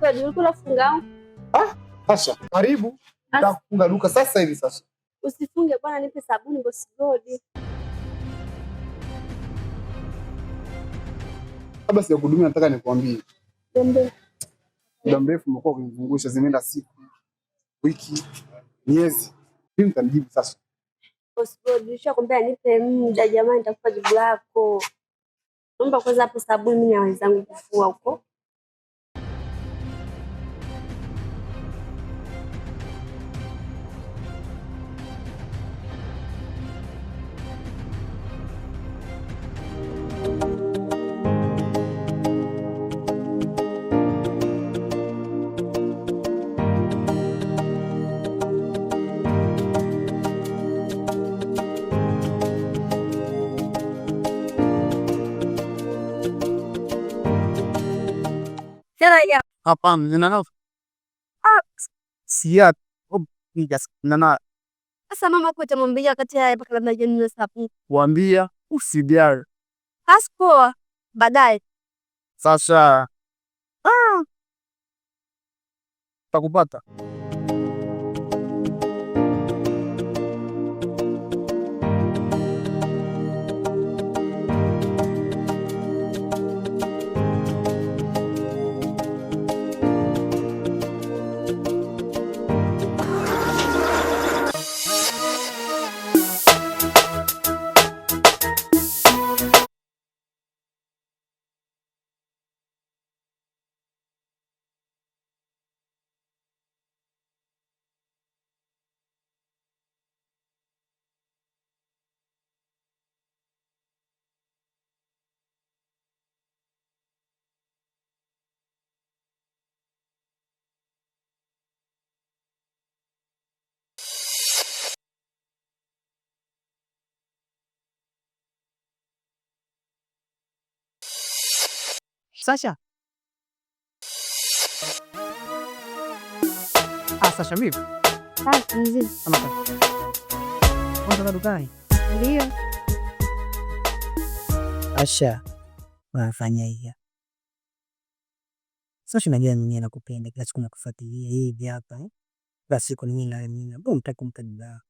Passport ulikuwa unafunga? Sasha, karibu. Nataka kufunga duka sasa hivi sasa. Usifunge bwana, nipe sabuni boss God. Kabla sijakuhudumia nataka nikwambie. Ndio. Muda mrefu umekuwa kunizungusha, zimeenda siku, wiki, miezi. Mimi nitajibu sasa. Boss God, nishakwambia nipe muda jamani, nitakupa jibu lako. Naomba kwanza hapo sabuni mimi na wenzangu kufua huko. Hapana, nina siat. Nana. Sasa mama hapo utamwambia kati ya mpaka labda jioni sapu. Kuambia usijali. Passport baadaye. Sasa takupata. Sasha. Sasha vipi? Mzee. Unataka dukani? Ndio. Asha. Unafanya hivi. Sasa unajua mimi nakupenda, kila siku nakufuatilia hivi hapa. Kila siku mimi na mimi. Mbona unataka kumtajia?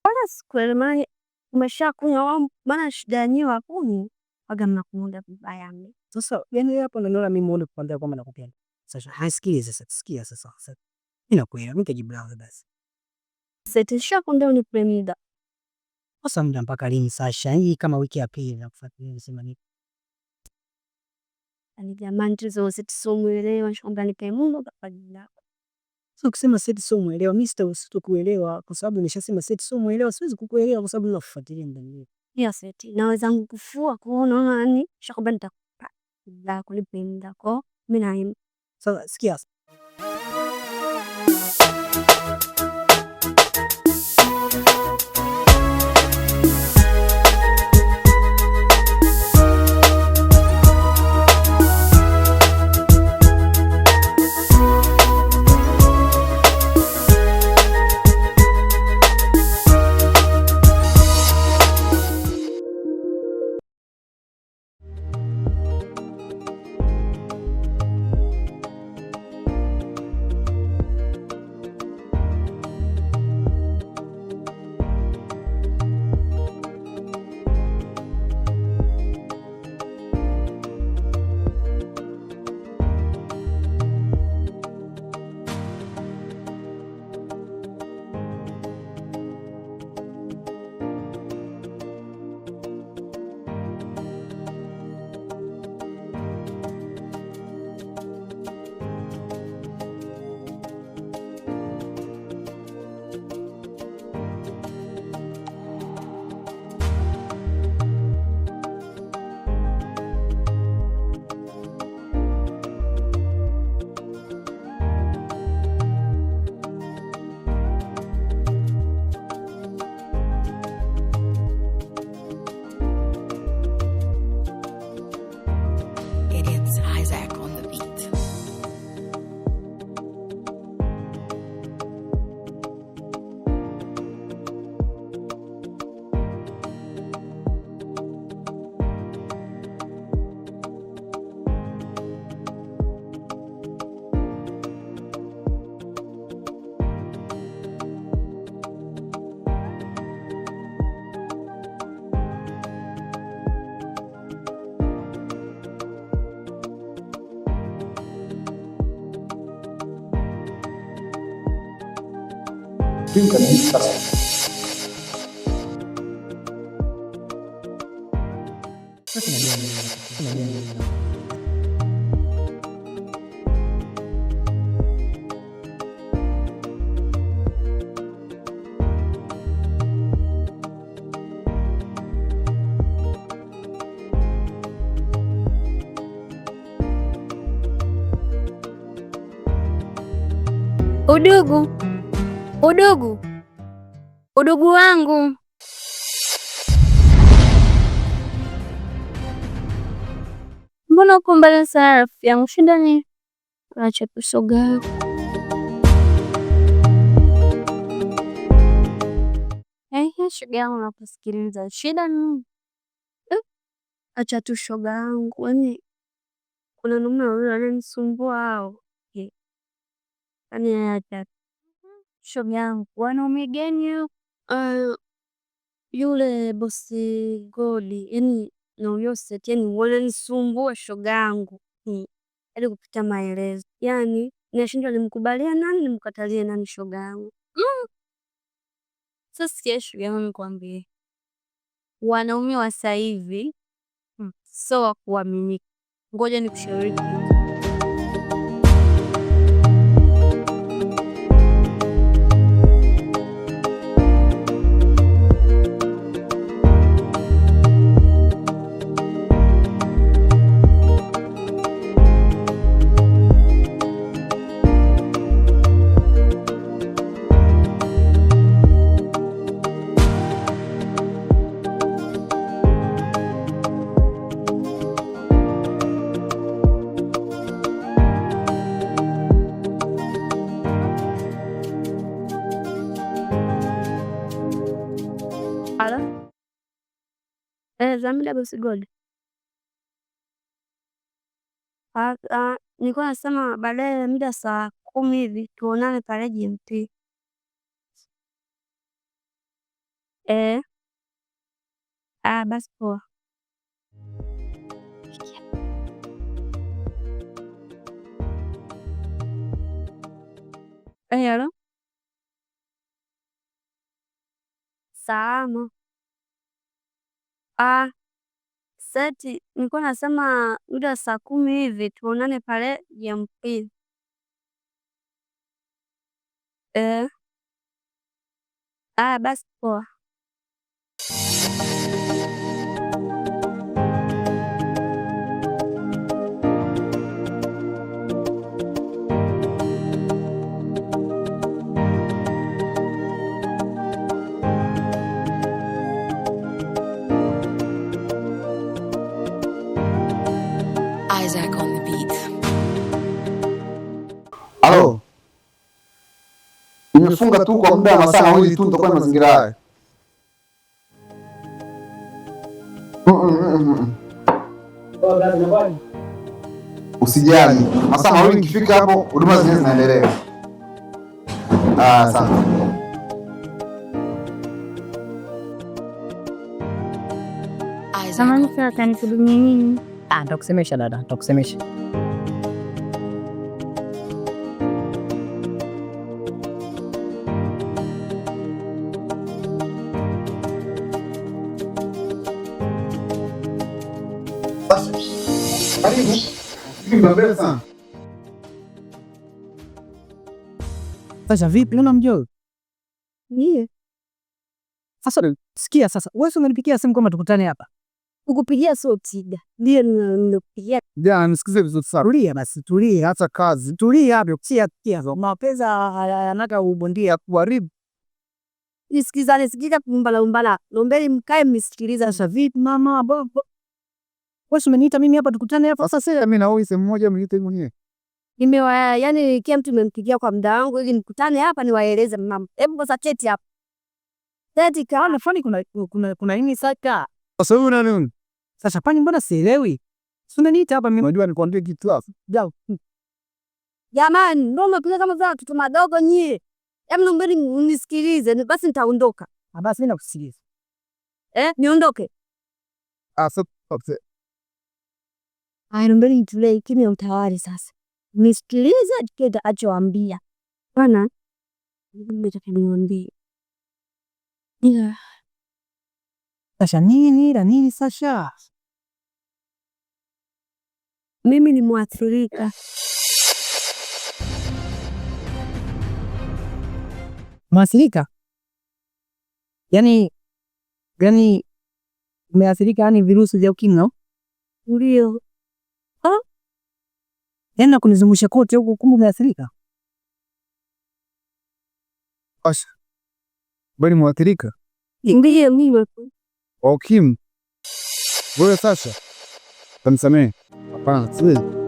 Bwana sikweli maana umeshakunywa maana shida yenyewe hakuni. Waga mnakuunda vibaya mimi. Sasa yani hapo naona mimi muone kukwambia kwamba nakupenda. Sasa hasikii sasa, sikia sasa. Mimi nakuelewa, mimi nitajibu basi. Setisha kunde unipe muda. Sasa muda mpaka lini Sasha? Hii kama wiki ya pili nakufuatilia nisema nini? Ani jamani tuzo sitisomuelewa nishomba nipe muda kwa ajili yako. Sio kusema sitisomuelewa, mimi sitakuelewa kwa sababu nimeshasema sitisomuelewa, siwezi kukuelewa kwa sababu nakufuatilia ndani. Yes, naweza kufua kuona nani shakaba nitakupa la kulipenda kwa mimi na sasa sikia Mimi nitajipa. Sasa najua nini. Udugu wangu. Mbona uko mbali sana rafiki yangu? Shida ni acha tusogea. Shoga yangu nakusikiliza. Shida ni acha tu shoga yangu. Yaani kuna namna wananisumbua hao. Yaani acha shoga yangu. Wanaume gani? Yule bosi Godi, yaani na huyo Seth, yaani wananisumbua shoga yangu. Yaani kupita maelezo. Yaani nashindwa nimkubalie nani nimkatalie nani shoga yangu. Sasa sikia shoga yangu nikwambie. Wanaume wa sasa hivi sio wa kuaminika. Ngoja nikushauri. Zamida bosi Godi. Nilikuwa nasema baadaye mida saa 10 hivi tuonane pale GMT. Basi poa. Hello. Salama. Seti, nilikuwa nasema muda saa 10 hivi tuonane pale GMT. Basi poa. Isaac on the beat. Halo. Nimefunga tu kwa muda wa masaa mawili tu nitakuwa mazingira haya. Usijali. Masaa mawili nikifika hapo huduma zingine zinaendelea. Asante. Samahani sana, kanihudumia nini? Nitakusemesha dada, nitakusemesha. Karibu. Mbele sana. Sasa vipi unamjua? Ndiye. Sasa sikia sasa. Wewe umenipigia simu kama tukutane hapa. Kukupigia sio shida. Ndiye nilikupigia. Jana nisikize vizuri sana. Tulia basi, tulia. Hata kazi. Tulia hapo. Sikia. Mapenzi yanataka ubondia kuharibu. Nisikizane kumbala. Lombeni mkae mnisikiliza. Sasa vipi mama? Wewe umeniita mimi hapa tukutane hapa. Sasa mimi na wewe sehemu moja mniite mwenyewe. Yaani kila mtu nimempigia kwa muda wangu ili nikutane hapa niwaeleze mama. Hebu kwa cheti hapa. Cheti kaona fani kuna nini sasa? Sasa wewe una nini? Sasa pani mbona sielewi? Umeniita hapa mimi. Unajua nikwambie kitu hapo. Jamani, ndio mnapiga kama vile watoto madogo nyie. Hebu naombeni unisikilize, basi nitaondoka. Basi mimi nakusikiliza. Niondoke. Sasa naombeni nitulie kimya utawali sasa. Nisikilize kile achoambia. Bwana, Nataka niwaambie. Ila Sasha nini Sasha? mimi ni mwathirika. Mwathirika? Yaani umeathirika yani virusi vya ukimwi? Ndio. Yaani kunizungusha kote huku kumbe umeathirika? Sasha, wewe ni mwathirika Ndiye mimi. wa ukimwi? Wewe Sasha, tamsamehe? Hapana, siwezi.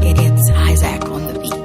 It's Isaac on the beat.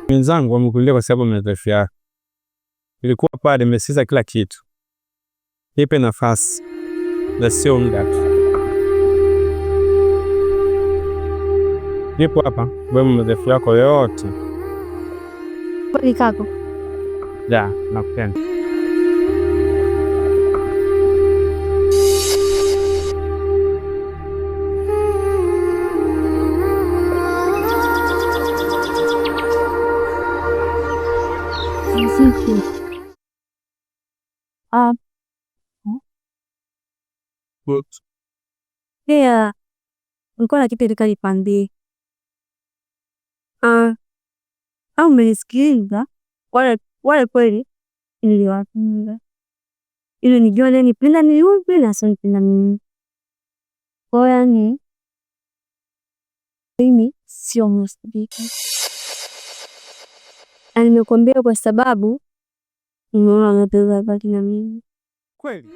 Wenzangu wamekulia kwa sababu madhaifu yako. Ilikuwa pale nimesisa kila kitu. Nipe nafasi na sio muda tu. Nipo hapa wewe madhaifu yako yote. Kweli kako. Ja, nakupenda. Pia nilikuwa na kitu nataka nikwambie. Au umenisikiliza? Wale kweli niliwapenda. Ili nijue ananipenda ni yupi na asionipenda mimi. Kwa yani mimi sio mhusika. Na nimekuambia kwa sababu nimeona unapenda baki na mimi. Kweli?